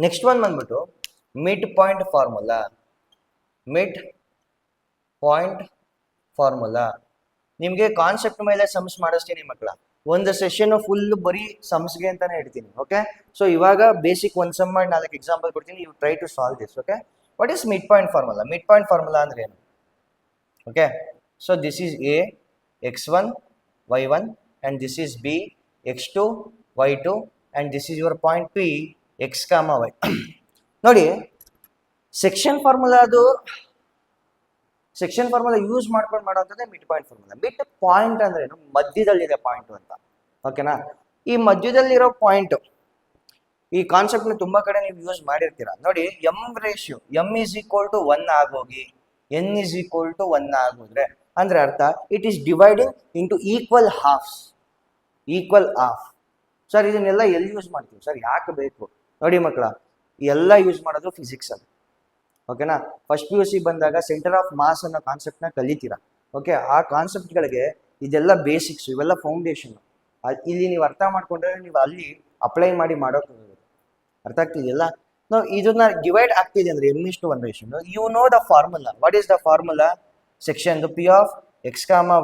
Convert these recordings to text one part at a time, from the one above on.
Next one ಬಂದ್ಬಿಟ್ಟು mid point formula. Mid point formula ನಿಮಗೆ concept ಮೇಲೆ ಸಮ್ಸ್ ಮಾಡಿಸ್ತೀನಿ ಮಕ್ಕಳ. ಒಂದು ಸೆಷನ್ ಫುಲ್ ಬರೀ ಸಮ್ಸ್ಗೆ ಅಂತಾನೆ ಇಡ್ತೀನಿ. ಓಕೆ, ಸೊ ಇವಾಗ ಬೇಸಿಕ್ ಒಂದು ಸಮ್ ಮಾಡಿ 4 ಎಕ್ಸಾಂಪಲ್ ಕೊಡ್ತೀನಿ. You try to solve this. Okay, what is mid point formula? Mid point formula ಅಂದ್ರೆ ಏನು? Okay, so this is a x1 y1 and this is b x2 y2 and this is your point p x, y. ನೋಡಿ, section formula use ಮಾಡ್ಕೊಂಡು ಮಾಡೋಂಥದ್ದೇ mid point formula. Mid point ಅಂದ್ರೆ ಏನು? ಮಧ್ಯದಲ್ಲಿದೆ point ಅಂತ. ಓಕೆನಾ? ಈ ಮಧ್ಯದಲ್ಲಿರೋ ಪಾಯಿಂಟ್, ಈ ಕಾನ್ಸೆಪ್ಟ್ನ ತುಂಬಾ ಕಡೆ ನೀವು ಯೂಸ್ ಮಾಡಿರ್ತೀರಾ. ನೋಡಿ, m ratio m is equal to 1 ಆಗೋಗಿ ಎನ್ ಈಸ್ ಈಕ್ವಲ್ ಟು 1 ಆಗೋದ್ರೆ ಅಂದ್ರೆ ಅರ್ಥ it is dividing into equal halves. Equal half. Sir ಇದನ್ನೆಲ್ಲ ಎಲ್ಲಿ ಯೂಸ್ ಮಾಡ್ತೀವಿ ಸರ್? ಯಾಕೆ ಬೇಕು? ನೋಡಿ ಮಕ್ಕಳ, ಎಲ್ಲ ಯೂಸ್ ಮಾಡೋದು ಫಿಸಿಕ್ಸ್ ಅಲ್ಲಿ. ಓಕೆನಾ? ಫಸ್ಟ್ PUC ಬಂದಾಗ ಸೆಂಟರ್ ಆಫ್ ಮಾಸ್ ಅನ್ನೋ ಕಾನ್ಸೆಪ್ಟ್ನ ಕಲಿತೀರಾ. ಓಕೆ, ಆ ಕಾನ್ಸೆಪ್ಟ್ಗಳಿಗೆ ಇದೆಲ್ಲ ಬೇಸಿಕ್ಸ್, ಇವೆಲ್ಲ ಫೌಂಡೇಶನ್. ಇಲ್ಲಿ ನೀವು ಅರ್ಥ ಮಾಡ್ಕೊಂಡ್ರೆ ನೀವು ಅಲ್ಲಿ ಅಪ್ಲೈ ಮಾಡಿ ಮಾಡೋಕೆ ಅರ್ಥ ಆಗ್ತಿದೆಯಲ್ಲ. ನಾವು ಇದನ್ನ ಡಿವೈಡ್ ಆಗ್ತಿದೆ ಅಂದ್ರೆ m:1 ratio. You know the formula. What is the formula? Section P of x,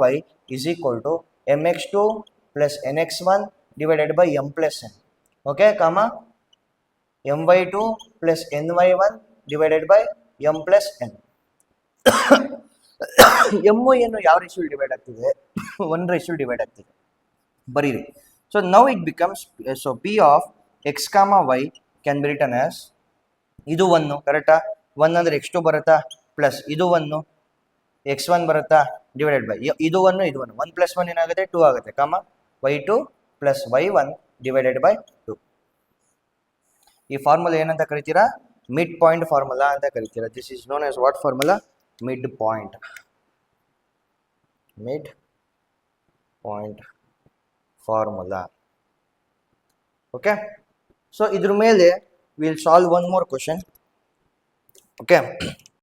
y is equal to mx2 plus nx1 divided by m plus n. Okay, comma my2 plus ny1 divided by m plus n. m ಏನು ಯಾವ ratio divide ಆಗ್ತಿದೆ? 1 ratio divide ಆಗ್ತಿದೆ. ಬರೀರಿ. So now it becomes, so P of x, y can be return as, ಇದು 1 ಕರೆಕ್ಟಾ? 1 ಅಂದ್ರೆ x2 ಬರುತ್ತಾ, plus ಇದು 1 x1 ಬರುತ್ತಾ, ಡಿವೈಡೆಡ್ ಬೈ ಇದು 1 ಇದು 1. 1 + 1 ಏನಾಗುತ್ತೆ? 2 ಆಗುತ್ತೆ. ಕಾಮ y2 plus y1 divided by 2. ಈ ಫಾರ್ಮುಲಾ ಏನಂತ ಕರಿತೀರಾ? ಮಿಡ್ ಪಾಯಿಂಟ್ ಫಾರ್ಮುಲಾ ಅಂತ ಕರಿತೀರಾ. This is known as what formula? Mid point. Mid point formula. Okay, so ಇದ್ರ ಮೇಲೆ will solve one more question. Okay,